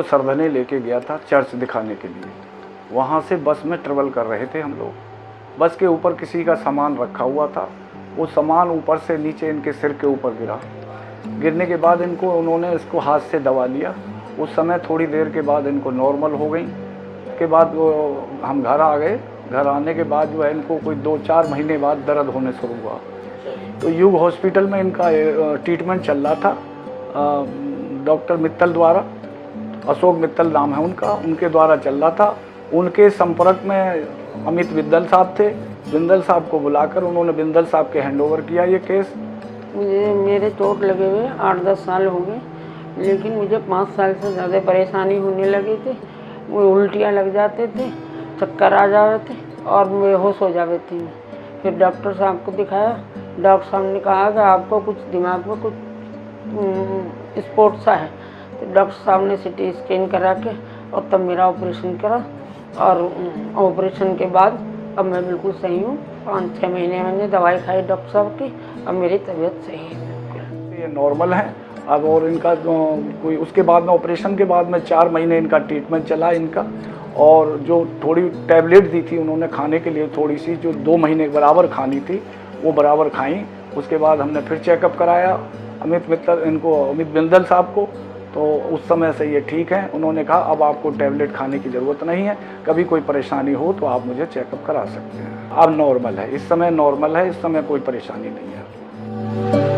इनको सरधने लेके गया था चर्च दिखाने के लिए। वहाँ से बस में ट्रेवल कर रहे थे हम लोग। बस के ऊपर किसी का सामान रखा हुआ था, वो सामान ऊपर से नीचे इनके सिर के ऊपर गिरा। गिरने के बाद इनको उन्होंने इसको हाथ से दबा लिया। उस समय थोड़ी देर के बाद इनको नॉर्मल हो गई। उसके बाद हम घर आ गए। घर आने के बाद जो है इनको कोई 2-4 महीने बाद दर्द होने शुरू हुआ। तो युग हॉस्पिटल में इनका ट्रीटमेंट चल रहा था डॉक्टर मित्तल द्वारा, अशोक मित्तल नाम है उनका, उनके द्वारा चल रहा था। उनके संपर्क में अमित बिंदल साहब थे। बिंदल साहब को बुलाकर उन्होंने बिंदल साहब के हैंडओवर किया ये केस। मुझे मेरे चोट लगे हुए 8-10 साल हो गए, लेकिन मुझे 5 साल से ज़्यादा परेशानी होने लगी थी। मुझे उल्टियाँ लग जाते थे, चक्कर आ जाते थे और बेहोश हो जाती थी। फिर डॉक्टर साहब को दिखाया। डॉक्टर साहब ने कहा कि आपको कुछ दिमाग में कुछ स्पॉट सा है। तो डॉक्टर साहब ने CT स्कैन करा के और तब मेरा ऑपरेशन करा, और ऑपरेशन के बाद अब मैं बिल्कुल सही हूँ। 5-6 महीने मैंने दवाई खाई डॉक्टर साहब की, अब मेरी तबीयत सही है। ये नॉर्मल है अब। और इनका कोई उसके बाद में ऑपरेशन के बाद में 4 महीने इनका ट्रीटमेंट चला इनका। और जो थोड़ी टैबलेट दी थी उन्होंने खाने के लिए, थोड़ी सी जो 2 महीने बराबर खानी थी वो बराबर खाई। उसके बाद हमने फिर चेकअप कराया अमित बिंदल साहब को। तो उस समय से ये ठीक है। उन्होंने कहा अब आपको टैबलेट खाने की ज़रूरत नहीं है, कभी कोई परेशानी हो तो आप मुझे चेकअप करा सकते हैं। अब नॉर्मल है, इस समय नॉर्मल है, इस समय कोई परेशानी नहीं है।